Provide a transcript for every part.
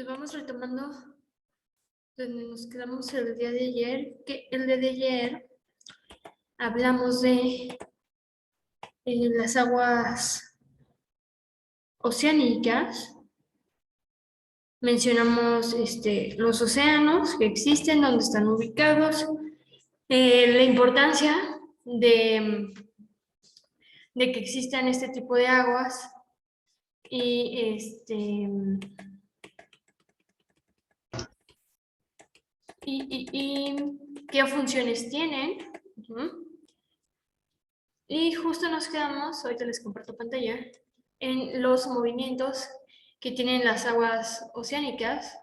Entonces vamos retomando donde nos quedamos el día de ayer, que el día de ayer hablamos de las aguas oceánicas, mencionamos los océanos que existen, dónde están ubicados, la importancia de que existan este tipo de aguas y qué funciones tienen. Y justo nos quedamos, ahorita les comparto pantalla, en los movimientos que tienen las aguas oceánicas,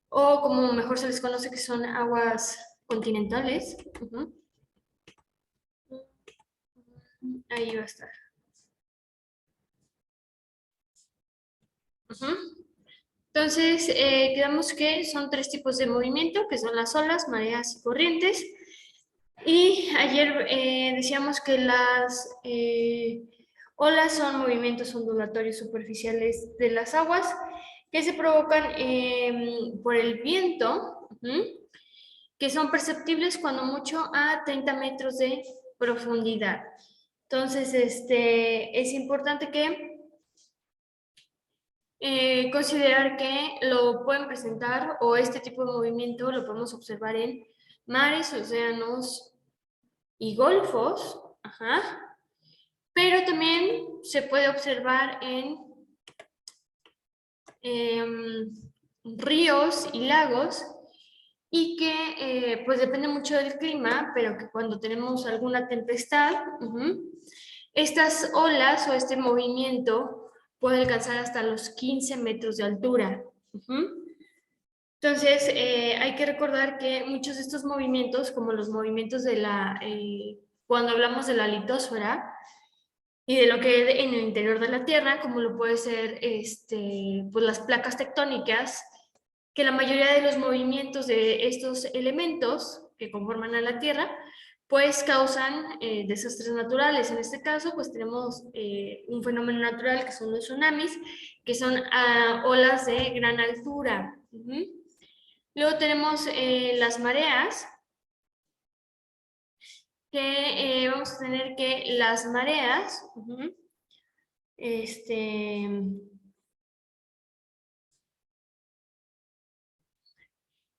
o como mejor se les conoce, que son aguas continentales. Ahí va a estar. Entonces, quedamos que son 3 tipos de movimiento, que son las olas, mareas y corrientes. Y ayer decíamos que las olas son movimientos ondulatorios superficiales de las aguas que se provocan por el viento, que son perceptibles cuando mucho a 30 metros de profundidad. Entonces, es importante que considerar que lo pueden presentar o este tipo de movimiento lo podemos observar en mares, océanos y golfos, pero también se puede observar en ríos y lagos y que pues depende mucho del clima, pero que cuando tenemos alguna tempestad, estas olas o este movimiento puede alcanzar hasta los 15 metros de altura. Entonces, hay que recordar que muchos de estos movimientos, como los movimientos de cuando hablamos de la litosfera y de lo que hay en el interior de la Tierra, como lo puede ser pues las placas tectónicas, que la mayoría de los movimientos de estos elementos que conforman a la Tierra, pues causan desastres naturales. En este caso, pues tenemos un fenómeno natural que son los tsunamis, que son olas de gran altura. Luego tenemos las mareas, que vamos a tener que las mareas,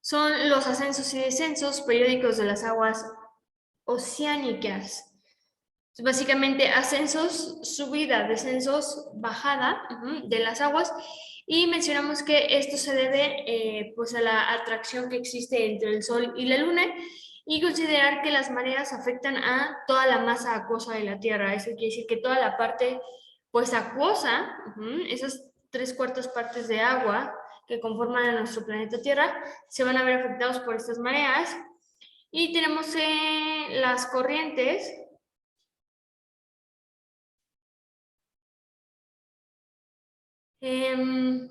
son los ascensos y descensos periódicos de las aguas oceánicas. Básicamente ascensos, subida, descensos, bajada de las aguas, y mencionamos que esto se debe pues a la atracción que existe entre el Sol y la Luna, y considerar que las mareas afectan a toda la masa acuosa de la Tierra. Eso quiere decir que toda la parte pues acuosa, esas 3/4 partes de agua que conforman a nuestro planeta Tierra, se van a ver afectados por estas mareas. Y tenemos las corrientes, que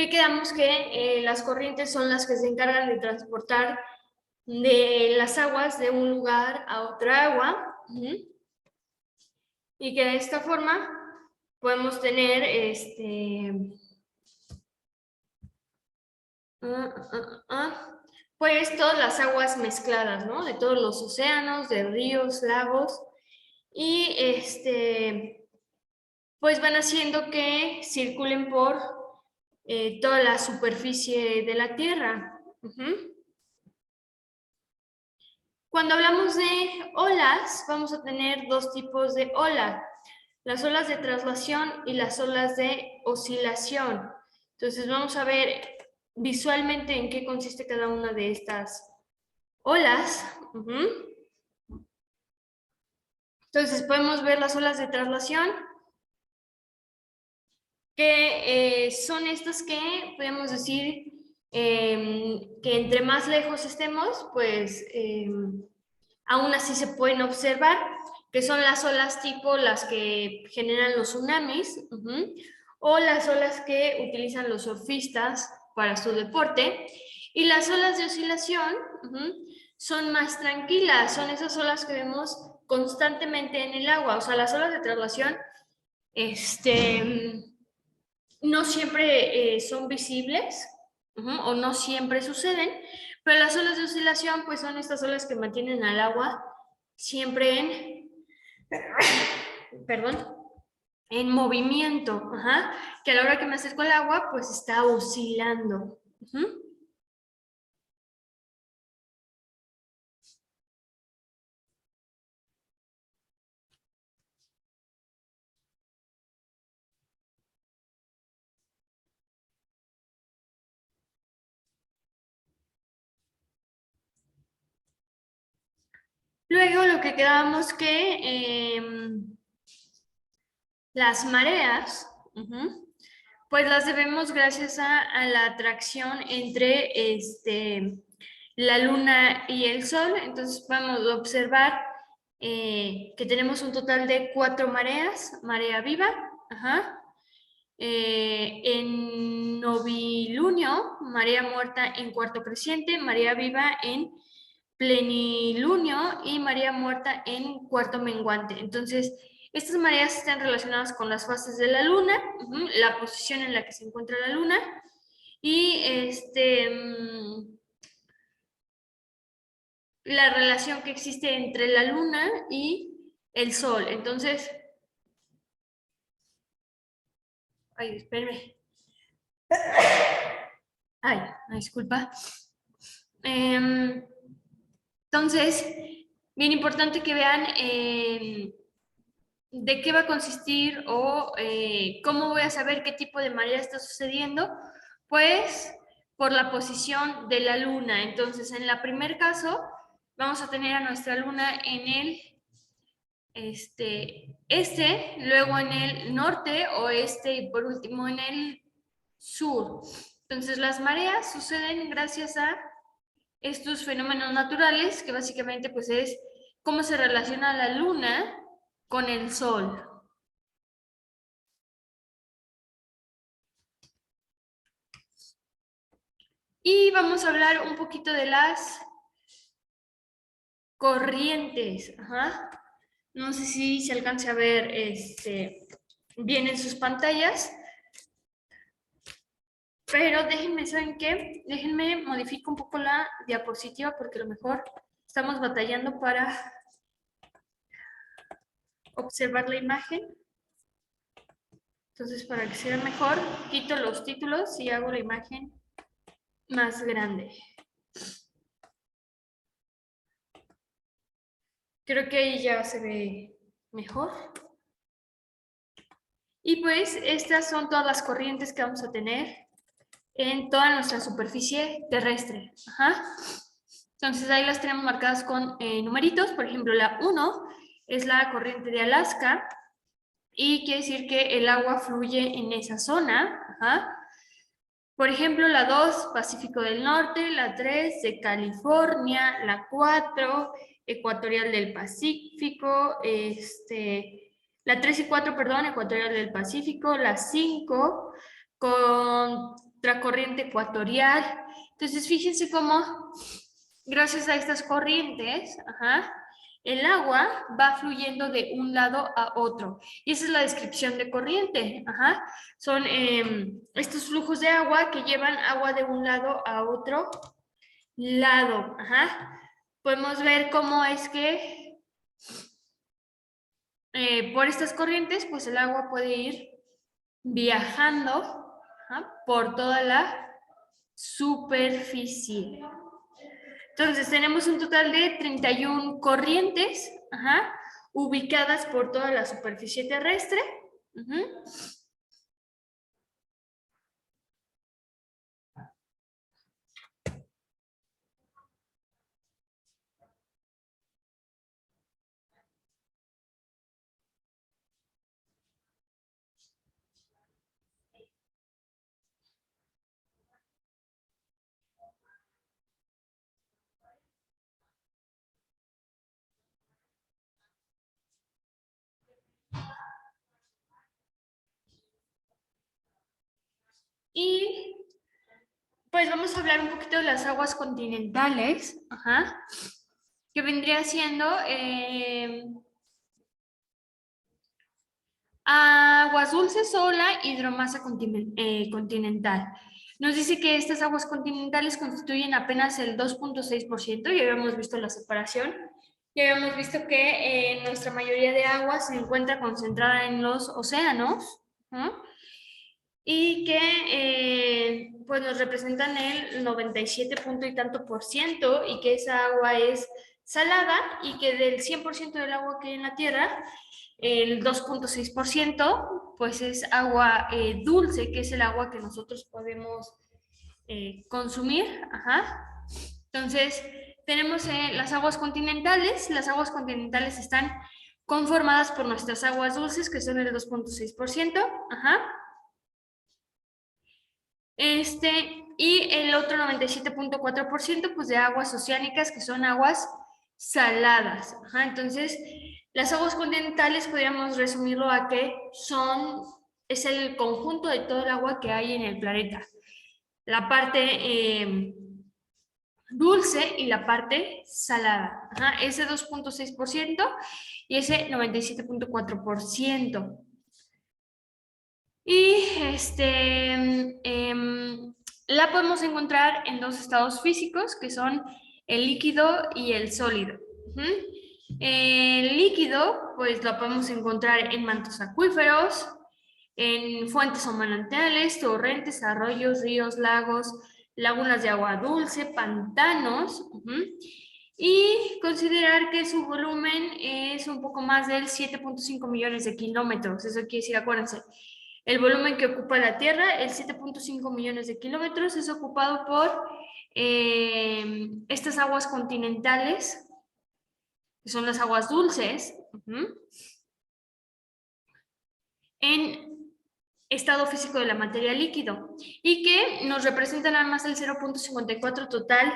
quedamos que las corrientes son las que se encargan de transportar de las aguas de un lugar a otra agua, y que de esta forma podemos tener pues todas las aguas mezcladas, ¿no? De todos los océanos, de ríos, lagos, y pues van haciendo que circulen por toda la superficie de la Tierra. Cuando hablamos de olas, vamos a tener 2 tipos de ola: las olas de traslación y las olas de oscilación. Entonces vamos a ver visualmente en qué consiste cada una de estas olas. Entonces podemos ver las olas de traslación, que son estas que podemos decir que entre más lejos estemos, pues aún así se pueden observar, que son las olas tipo las que generan los tsunamis, o las olas que utilizan los surfistas para su deporte. Y las olas de oscilación son más tranquilas, son esas olas que vemos constantemente en el agua. O sea, las olas de traslación no siempre son visibles, o no siempre suceden, pero las olas de oscilación pues son estas olas que mantienen al agua siempre perdón, en movimiento, que a la hora que me acerco al agua pues está oscilando. Luego lo que quedamos que las mareas, pues las debemos gracias a la atracción entre la luna y el sol. Entonces vamos a observar que tenemos un total de 4 mareas: marea viva, en novilunio, marea muerta en cuarto creciente, marea viva en plenilunio y marea muerta en cuarto menguante. Entonces, estas mareas están relacionadas con las fases de la luna, la posición en la que se encuentra la luna y la relación que existe entre la luna y el sol. Entonces, ay, espérenme. Ay, disculpa. Entonces, bien importante que vean de qué va a consistir o cómo voy a saber qué tipo de marea está sucediendo, pues por la posición de la luna. Entonces, en el primer caso, vamos a tener a nuestra luna en el luego en el norte, oeste y por último en el sur. Entonces, las mareas suceden gracias a estos fenómenos naturales, que básicamente pues es cómo se relaciona la luna con el sol. Y vamos a hablar un poquito de las corrientes. No sé si se alcance a ver bien en sus pantallas, pero déjenme, ¿saben qué? Déjenme modifico un poco la diapositiva porque a lo mejor estamos batallando para observar la imagen. Entonces, para que sea mejor, quito los títulos y hago la imagen más grande. Creo que ahí ya se ve mejor. Y pues estas son todas las corrientes que vamos a tener en toda nuestra superficie terrestre. Entonces ahí las tenemos marcadas con numeritos. Por ejemplo, la 1 es la corriente de Alaska y quiere decir que el agua fluye en esa zona. Por ejemplo, la 2, Pacífico del Norte, la 3, de California, la 4, Ecuatorial del Pacífico, la 3 y 4, perdón, Ecuatorial del Pacífico, la 5, contracorriente ecuatorial. Entonces, fíjense cómo, gracias a estas corrientes, el agua va fluyendo de un lado a otro. Y esa es la descripción de corriente. Son estos flujos de agua que llevan agua de un lado a otro lado. Podemos ver cómo es que por estas corrientes, pues el agua puede ir viajando por toda la superficie. Entonces, tenemos un total de 31 corrientes ubicadas por toda la superficie terrestre. Y pues vamos a hablar un poquito de las aguas continentales, que vendría siendo Aguas dulces o la hidromasa continental. Nos dice que estas aguas continentales constituyen apenas el 2.6%, ya habíamos visto la separación, ya habíamos visto que nuestra mayoría de agua se encuentra concentrada en los océanos, ¿no? Y que pues nos representan el 97 punto y tanto por ciento, y que esa agua es salada, y que del 100% del agua que hay en la Tierra, el 2.6% pues es agua dulce, que es el agua que nosotros podemos consumir. Ajá. Entonces, tenemos las aguas continentales. Las aguas continentales están conformadas por nuestras aguas dulces, que son el 2.6%. Ajá. Y el otro 97.4% pues de aguas oceánicas, que son aguas saladas. Ajá. Entonces, las aguas continentales podríamos resumirlo a que es el conjunto de todo el agua que hay en el planeta. La parte dulce y la parte salada. Ajá. Ese 2.6% y ese 97.4%. Y la podemos encontrar en dos estados físicos, que son el líquido y el sólido. Ujú. El líquido, pues lo podemos encontrar en mantos acuíferos, en fuentes o manantiales, torrentes, arroyos, ríos, lagos, lagunas de agua dulce, pantanos. Y considerar que su volumen es un poco más del 7.5 millones de kilómetros. Eso quiere decir, acuérdense, el volumen que ocupa la Tierra, el 7.5 millones de kilómetros, es ocupado por estas aguas continentales, que son las aguas dulces, en estado físico de la materia líquido, y que nos representan nada más el 0.54 total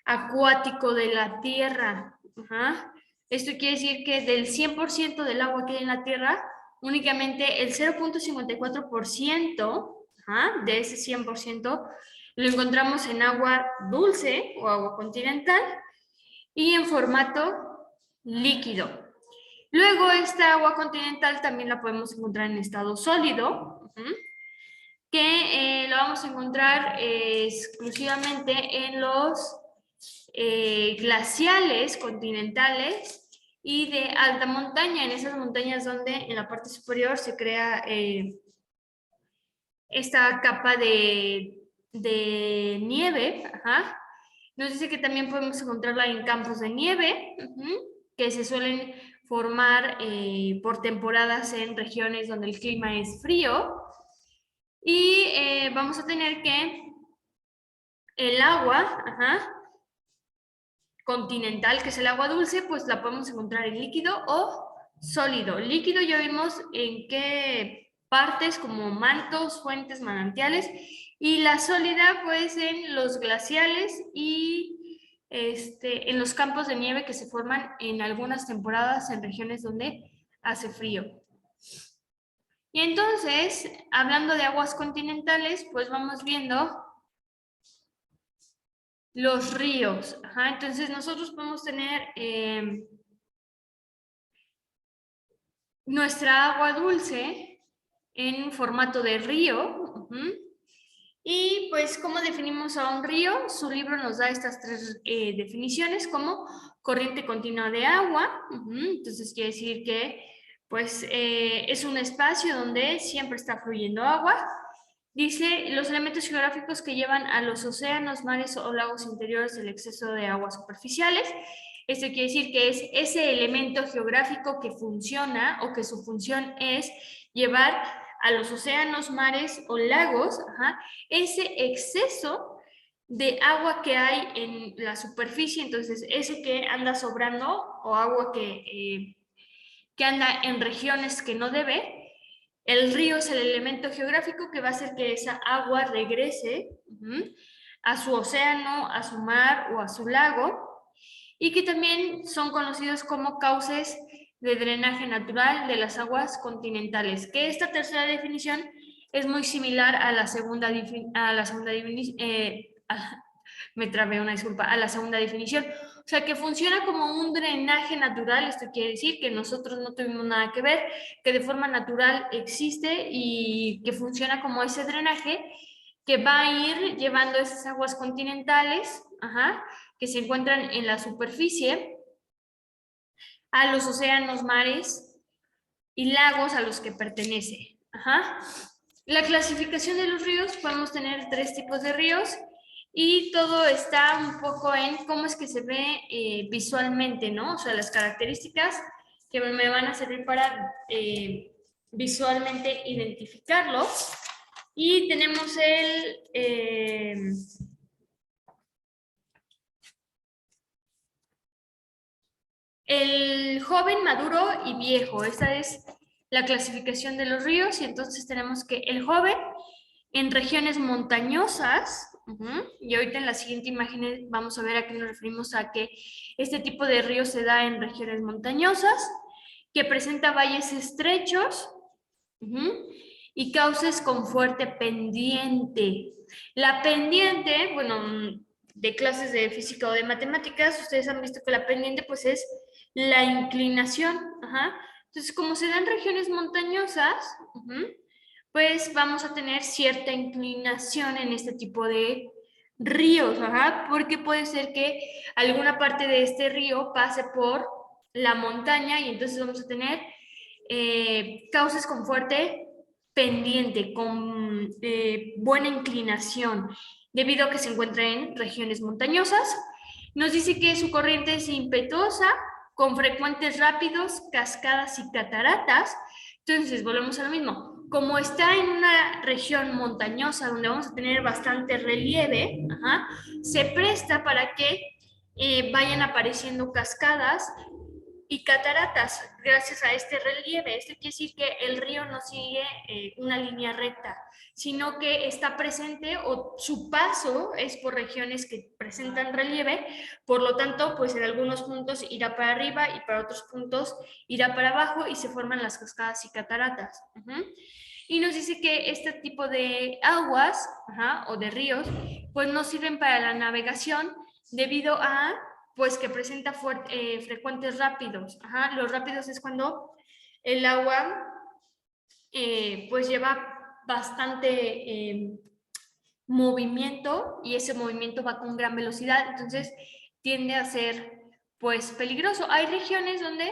acuático de la Tierra. Ajá. Esto quiere decir que del 100% del agua que hay en la Tierra, únicamente el 0.54% de ese 100% lo encontramos en agua dulce o agua continental y en formato líquido. Luego, esta agua continental también la podemos encontrar en estado sólido, que lo vamos a encontrar exclusivamente en los glaciales continentales y de alta montaña, en esas montañas donde en la parte superior se crea esta capa de nieve. Ajá. Nos dice que también podemos encontrarla en campos de nieve, que se suelen formar por temporadas en regiones donde el clima es frío. Y vamos a tener que el agua continental, que es el agua dulce, pues la podemos encontrar en líquido o sólido. Líquido ya vimos en qué partes, como mantos, fuentes, manantiales, y la sólida pues en los glaciales y en los campos de nieve que se forman en algunas temporadas en regiones donde hace frío. Y entonces, hablando de aguas continentales, pues vamos viendo los ríos. Ajá. Entonces, nosotros podemos tener nuestra agua dulce en formato de río. Y pues, ¿cómo definimos a un río? Su libro nos da estas tres definiciones, como corriente continua de agua. Entonces, quiere decir que pues, es un espacio donde siempre está fluyendo agua. Dice, los elementos geográficos que llevan a los océanos, mares o lagos interiores el exceso de aguas superficiales. Esto quiere decir que es ese elemento geográfico que funciona, o que su función es llevar a los océanos, mares o lagos ese exceso de agua que hay en la superficie. Entonces, eso que anda sobrando, o agua que anda en regiones que no debe, el río es el elemento geográfico que va a hacer que esa agua regrese a su océano, a su mar o a su lago, y que también son conocidos como cauces de drenaje natural de las aguas continentales, que esta tercera definición es muy similar a la segunda, me trabé, una disculpa, a la segunda definición. O sea, que funciona como un drenaje natural, esto quiere decir que nosotros no tuvimos nada que ver, que de forma natural existe y que funciona como ese drenaje que va a ir llevando esas aguas continentales, que se encuentran en la superficie, a los océanos, mares y lagos a los que pertenece. La clasificación de los ríos, podemos tener 3 tipos de ríos y todo está un poco en cómo es que se ve visualmente, ¿no? O sea, las características que me van a servir para visualmente identificarlos. Y tenemos el joven, maduro y viejo. Esta es la clasificación de los ríos y entonces tenemos que el joven en regiones montañosas, y ahorita en la siguiente imagen vamos a ver a qué nos referimos a que este tipo de río se da en regiones montañosas, que presenta valles estrechos y cauces con fuerte pendiente. La pendiente, bueno, de clases de física o de matemáticas, ustedes han visto que la pendiente pues es la inclinación. Entonces, como se dan regiones montañosas, pues vamos a tener cierta inclinación en este tipo de ríos, porque puede ser que alguna parte de este río pase por la montaña y entonces vamos a tener cauces con fuerte pendiente, con buena inclinación, debido a que se encuentra en regiones montañosas. Nos dice que su corriente es impetuosa, con frecuentes rápidos, cascadas y cataratas. Entonces, volvemos a lo mismo. Como está en una región montañosa donde vamos a tener bastante relieve, se presta para que vayan apareciendo cascadas y cataratas gracias a este relieve. Esto quiere decir que el río no sigue una línea recta, sino que está presente o su paso es por regiones que presentan relieve, por lo tanto, pues en algunos puntos irá para arriba y para otros puntos irá para abajo y se forman las cascadas y cataratas. Y nos dice que este tipo de aguas o de ríos, pues no sirven para la navegación debido a pues que presenta frecuentes rápidos. Los rápidos es cuando el agua pues lleva bastante movimiento y ese movimiento va con gran velocidad, entonces tiende a ser pues peligroso. Hay regiones donde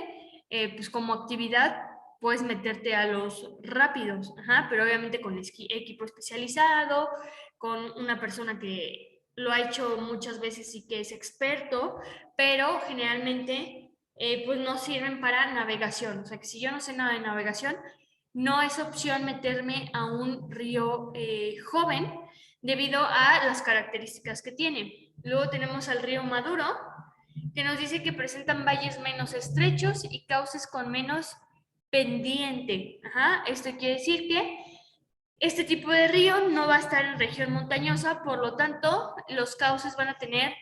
pues como actividad puedes meterte a los rápidos, pero obviamente con equipo especializado, con una persona que lo ha hecho muchas veces y que es experto, pero generalmente pues no sirven para navegación. O sea que si yo no sé nada de navegación, no es opción meterme a un río joven debido a las características que tiene. Luego tenemos al río Maduro, que nos dice que presentan valles menos estrechos y cauces con menos pendiente. Esto quiere decir que este tipo de río no va a estar en región montañosa, por lo tanto, los cauces van a tener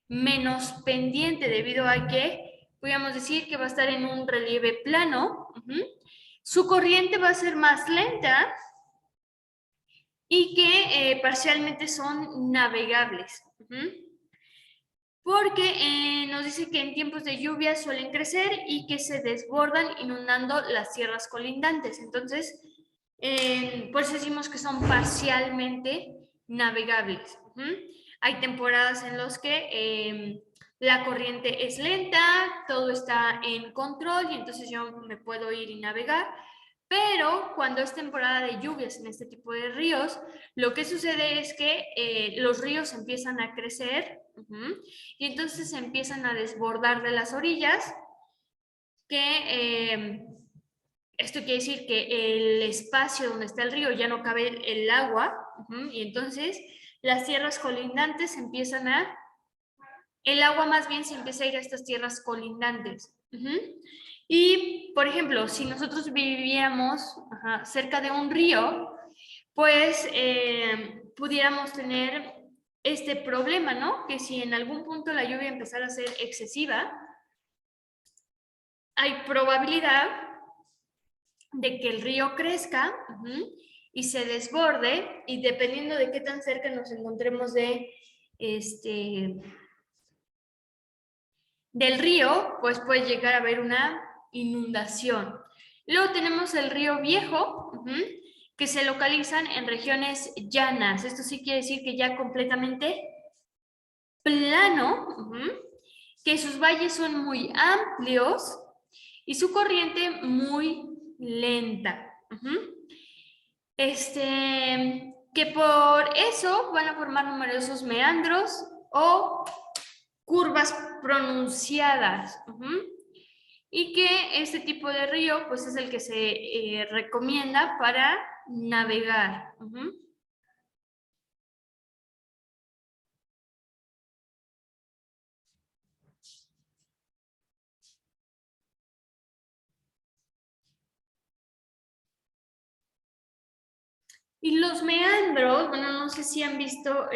menos pendiente debido a que, podríamos decir que va a estar en un relieve plano. Su corriente va a ser más lenta y que parcialmente son navegables. Porque nos dice que en tiempos de lluvia suelen crecer y que se desbordan inundando las sierras colindantes. Entonces, por eso decimos que son parcialmente navegables. Hay temporadas en las que la corriente es lenta, todo está en control y entonces yo me puedo ir y navegar. Pero cuando es temporada de lluvias en este tipo de ríos, lo que sucede es que los ríos empiezan a crecer y entonces se empiezan a desbordar de las orillas, que esto quiere decir que el espacio donde está el río ya no cabe el agua y entonces las tierras colindantes empiezan a, el agua más bien se empieza a ir a estas tierras colindantes. Y, por ejemplo, si nosotros vivíamos cerca de un río, pues pudiéramos tener este problema, ¿no? Que si en algún punto la lluvia empezara a ser excesiva, hay probabilidad de que el río crezca y se desborde, y dependiendo de qué tan cerca nos encontremos de del río, pues puede llegar a haber una inundación. Luego tenemos el río Viejo, que se localizan en regiones llanas. Esto sí quiere decir que ya completamente plano, que sus valles son muy amplios y su corriente muy lenta. Que por eso van a formar numerosos meandros o curvas pronunciadas. Y que este tipo de río pues es el que se recomienda para navegar. Y los meandros, bueno, no sé si han visto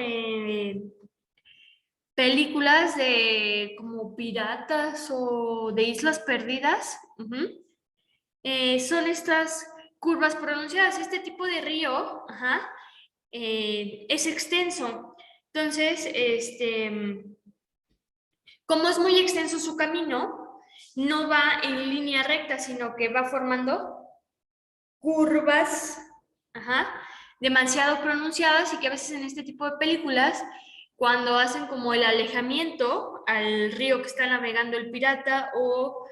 películas de como piratas o de islas perdidas. Son estas curvas pronunciadas. Este tipo de río es extenso. Entonces, como es muy extenso su camino, no va en línea recta, sino que va formando curvas demasiado pronunciadas y que a veces en este tipo de películas, cuando hacen como el alejamiento al río que está navegando el pirata o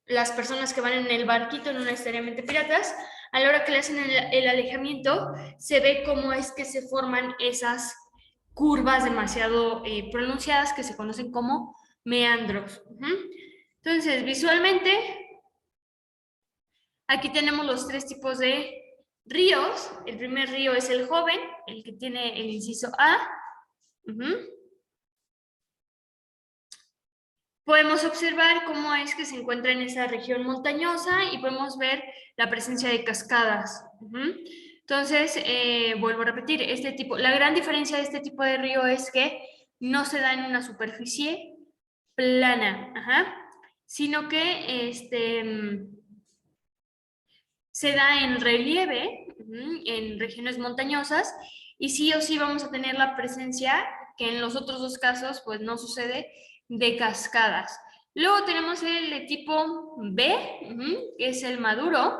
las personas que van en el barquito, no necesariamente piratas, a la hora que le hacen el alejamiento, se ve cómo es que se forman esas curvas demasiado pronunciadas que se conocen como meandros. Entonces, visualmente, aquí tenemos los tres tipos de ríos. El primer río es el joven, el que tiene el inciso A. Podemos observar cómo es que se encuentra en esa región montañosa y podemos ver la presencia de cascadas. Entonces, vuelvo a repetir, la gran diferencia de este tipo de río es que no se da en una superficie plana, sino que se da en relieve, en regiones montañosas, y sí o sí vamos a tener la presencia, que en los otros dos casos pues no sucede, de cascadas. Luego tenemos el de tipo B, que es el maduro,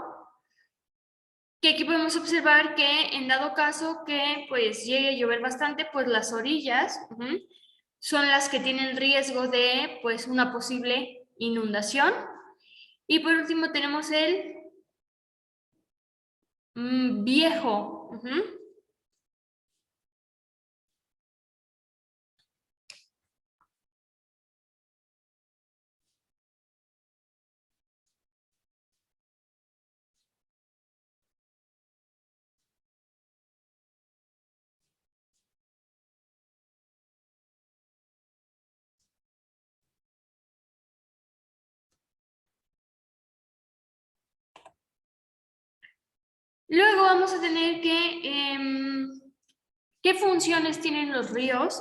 que aquí podemos observar que en dado caso que pues llegue a llover bastante, pues las orillas son las que tienen riesgo de pues una posible inundación. Y por último tenemos el viejo. Luego vamos a tener qué funciones tienen los ríos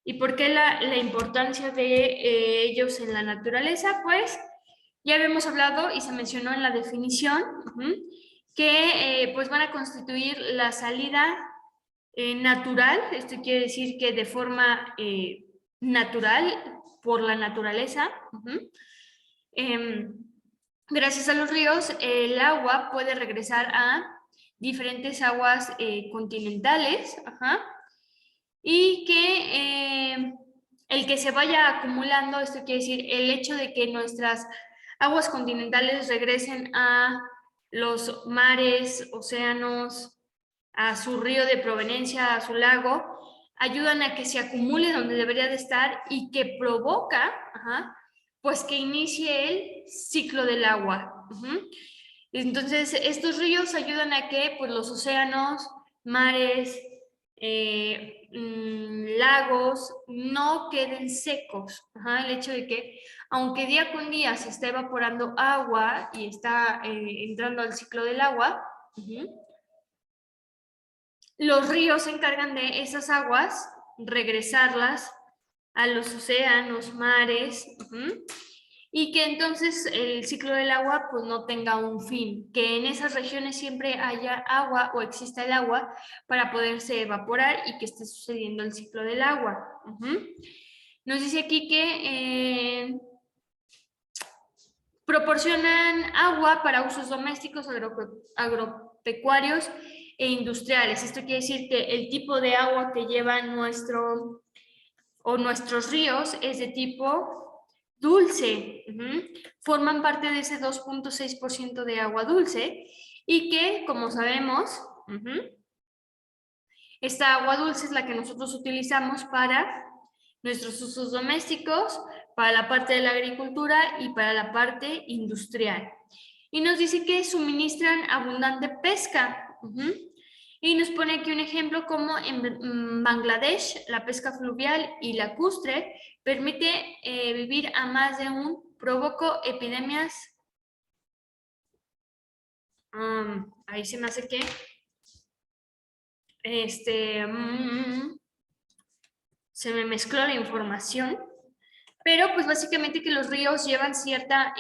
y por qué la importancia de ellos en la naturaleza. Pues ya habíamos hablado y se mencionó en la definición que pues van a constituir la salida natural. Esto quiere decir que de forma natural, por la naturaleza. Gracias a los ríos, el agua puede regresar a diferentes aguas continentales, y que el que se vaya acumulando, esto quiere decir el hecho de que nuestras aguas continentales regresen a los mares, océanos, a su río de proveniencia, a su lago, ayudan a que se acumule donde debería de estar y que provoca, pues que inicie el ciclo del agua. Entonces, estos ríos ayudan a que pues, los océanos, mares, lagos no queden secos. El hecho de que, aunque día con día se está evaporando agua y está entrando al ciclo del agua, los ríos se encargan de esas aguas, regresarlas a los océanos, mares, y que entonces el ciclo del agua pues no tenga un fin, que en esas regiones siempre haya agua o exista el agua para poderse evaporar y que esté sucediendo el ciclo del agua. Nos dice aquí que proporcionan agua para usos domésticos, agropecuarios e industriales. Esto quiere decir que el tipo de agua que llevan nuestros ríos es de tipo dulce. Forman parte de ese 2.6% de agua dulce y que, como sabemos, esta agua dulce es la que nosotros utilizamos para nuestros usos domésticos, para la parte de la agricultura y para la parte industrial. Y nos dice que suministran abundante pesca. Y nos pone aquí un ejemplo como en Bangladesh, la pesca fluvial y lacustre permite vivir a más de provocó epidemias. Ahí se me hace que se me mezcló la información, pero pues básicamente que los ríos llevan cierta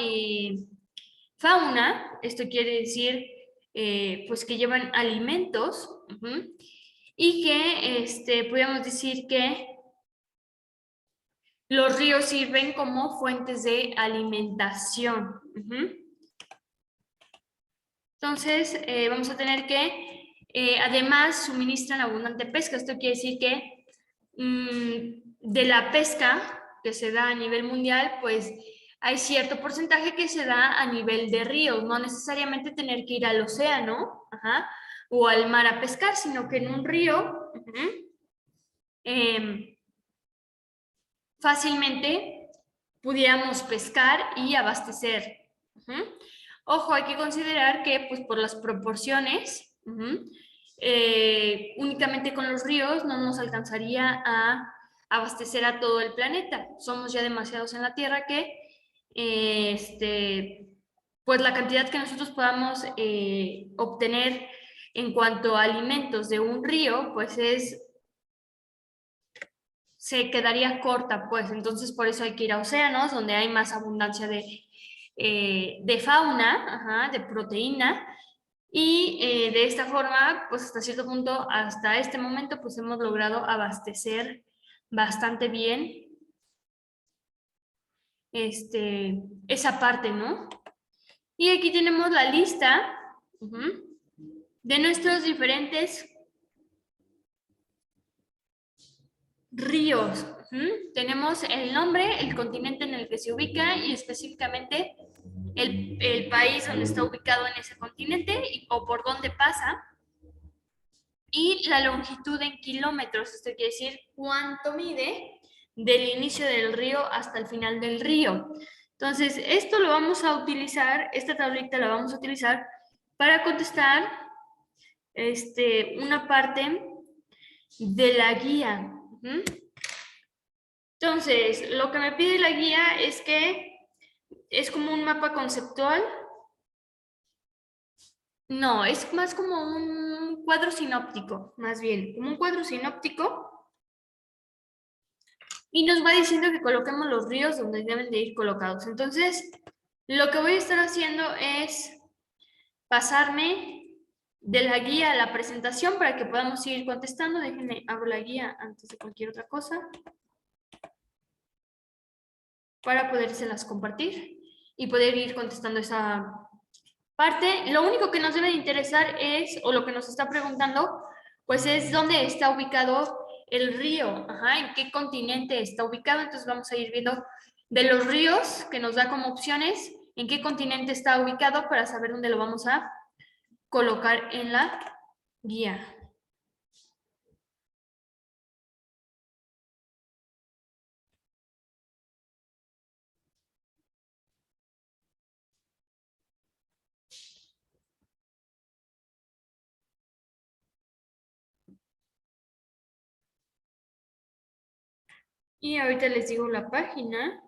fauna, esto quiere decir pues que llevan alimentos, y que podríamos decir que los ríos sirven como fuentes de alimentación. Entonces, vamos a tener que, además, suministran abundante pesca. Esto quiere decir que de la pesca que se da a nivel mundial, pues hay cierto porcentaje que se da a nivel de ríos, no necesariamente tener que ir al océano o al mar a pescar, sino que en un río fácilmente pudiéramos pescar y abastecer. Ojo, hay que considerar que pues por las proporciones, únicamente con los ríos no nos alcanzaría a abastecer a todo el planeta. Somos ya demasiados en la Tierra que pues la cantidad que nosotros podamos obtener en cuanto a alimentos de un río, pues se quedaría corta, pues entonces por eso hay que ir a océanos, donde hay más abundancia de fauna, de proteína, y de esta forma, pues hasta cierto punto, hasta este momento, pues hemos logrado abastecer bastante bien esa parte, ¿no? Y aquí tenemos la lista de nuestros diferentes ríos. Tenemos el nombre, el continente en el que se ubica y específicamente el país donde está ubicado en ese continente o por dónde pasa. Y la longitud en kilómetros, esto quiere decir cuánto mide del inicio del río hasta el final del río. Entonces, esto lo vamos a utilizar, esta tablita la vamos a utilizar para contestar una parte de la guía. Entonces, lo que me pide la guía es que es como un mapa conceptual. No, es más como un cuadro sinóptico, más bien, como un cuadro sinóptico. Y nos va diciendo que coloquemos los ríos donde deben de ir colocados. Entonces, lo que voy a estar haciendo es pasarme de la guía a la presentación para que podamos ir contestando. Déjenme, abro la guía antes de cualquier otra cosa para podérselas compartir y poder ir contestando esa parte. Lo único que nos debe de interesar es, o lo que nos está preguntando, pues es dónde está ubicado el río, en qué continente está ubicado. Entonces vamos a ir viendo de los ríos que nos da como opciones, en qué continente está ubicado para saber dónde lo vamos a colocar en la guía. Y ahorita les digo la página,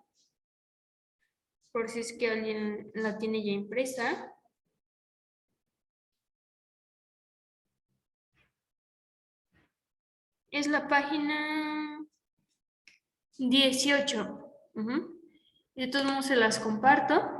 por si es que alguien la tiene ya impresa. Es la página 18. De todos modos se las comparto.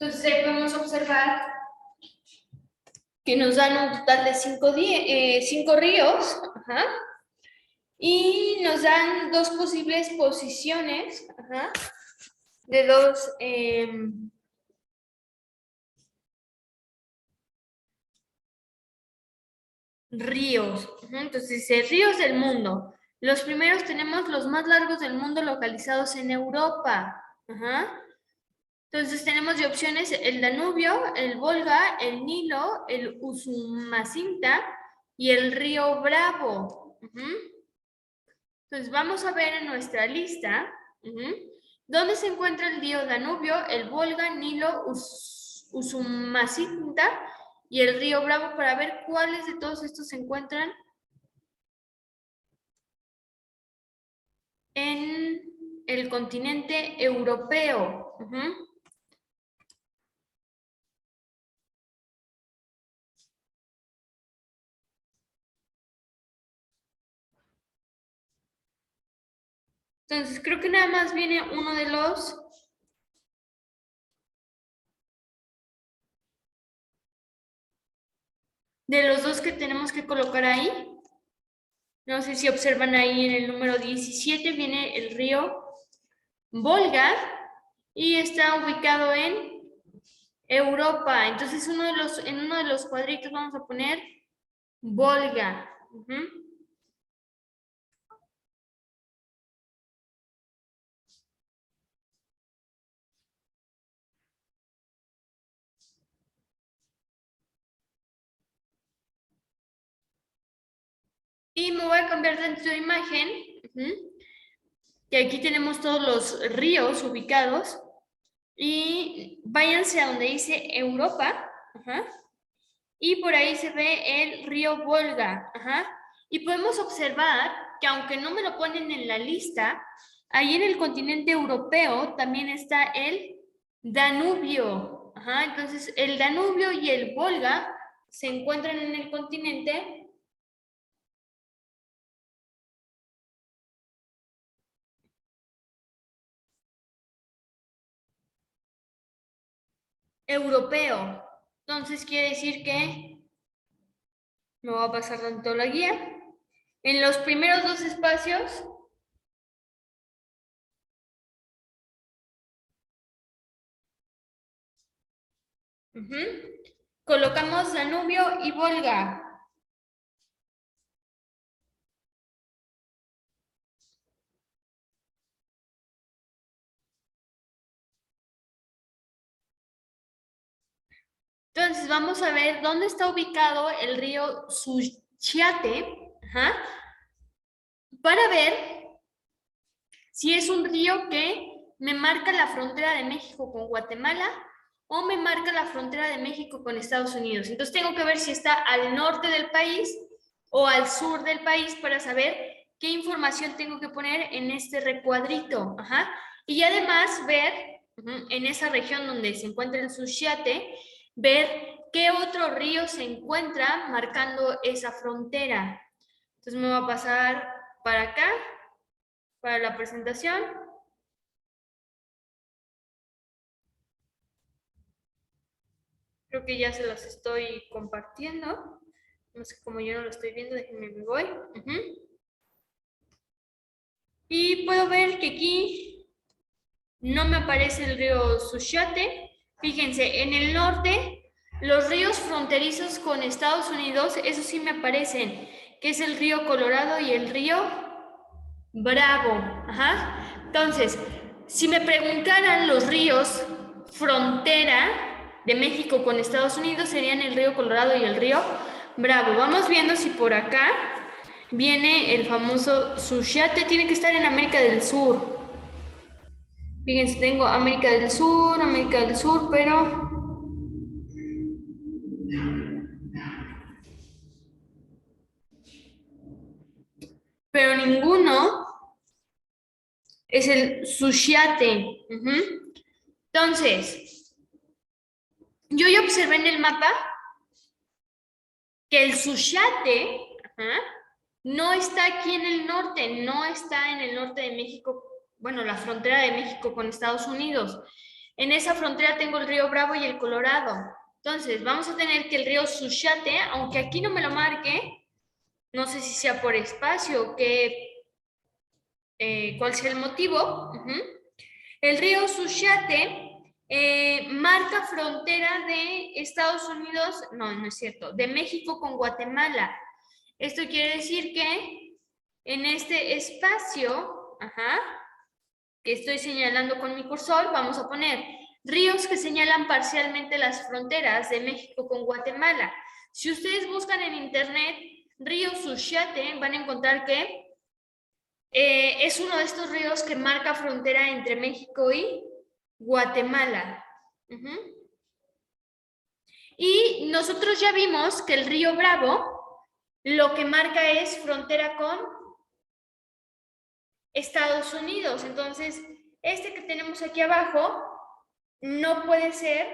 Entonces ahí podemos observar que nos dan un total de 5 ríos, ajá, y nos dan 2 posibles posiciones, ajá, de 2 ríos. Ajá. Entonces dice, ríos del mundo. Los primeros tenemos los más largos del mundo localizados en Europa. Ajá. Entonces tenemos de opciones el Danubio, el Volga, el Nilo, el Usumacinta y el río Bravo. Entonces vamos a ver en nuestra lista dónde se encuentra el río Danubio, el Volga, Nilo, Usumacinta y el río Bravo para ver cuáles de todos estos se encuentran en el continente europeo. Entonces, creo que nada más viene uno de los 2 que tenemos que colocar ahí. No sé si observan ahí en el número 17 viene el río Volga y está ubicado en Europa. Entonces, en uno de los cuadritos vamos a poner Volga. Y me voy a cambiar dentro de imagen, que aquí tenemos todos los ríos ubicados. Y váyanse a donde dice Europa, y por ahí se ve el río Volga, y podemos observar que aunque no me lo ponen en la lista, ahí en el continente europeo también está el Danubio, entonces el Danubio y el Volga se encuentran en el continente europeo. Entonces quiere decir que me voy a pasar tanto la guía. En los primeros 2 espacios colocamos Danubio y Volga. Entonces vamos a ver dónde está ubicado el río Suchiate, para ver si es un río que me marca la frontera de México con Guatemala o me marca la frontera de México con Estados Unidos. Entonces tengo que ver si está al norte del país o al sur del país para saber qué información tengo que poner en este recuadrito. Y además ver en esa región donde se encuentra el Suchiate, ver qué otro río se encuentra marcando esa frontera. Entonces me voy a pasar para acá, para la presentación. Creo que ya se los estoy compartiendo. No sé cómo yo no lo estoy viendo, déjenme me voy. Y puedo ver que aquí no me aparece el río Suchiate. Fíjense, en el norte, los ríos fronterizos con Estados Unidos, esos sí me aparecen, que es el río Colorado y el río Bravo. Entonces, si me preguntaran los ríos frontera de México con Estados Unidos, serían el río Colorado y el río Bravo, vamos viendo si por acá viene el famoso Suchiate, tiene que estar en América del Sur. Fíjense, tengo América del Sur, pero ninguno es el Suchiate. Entonces, yo ya observé en el mapa que el Suchiate, no está aquí en el norte, no está en el norte de México, bueno, la frontera de México con Estados Unidos. En esa frontera tengo el río Bravo y el Colorado. Entonces, vamos a tener que el río Suchiate, aunque aquí no me lo marque, no sé si sea por espacio o cuál sea el motivo. El río Suchiate marca frontera de Estados Unidos, no es cierto, de México con Guatemala. Esto quiere decir que en este espacio, que estoy señalando con mi cursor, vamos a poner ríos que señalan parcialmente las fronteras de México con Guatemala. Si ustedes buscan en internet río Suchiate, van a encontrar que es uno de estos ríos que marca frontera entre México y Guatemala. Y nosotros ya vimos que el río Bravo lo que marca es frontera con Estados Unidos. Entonces, este que tenemos aquí abajo no puede ser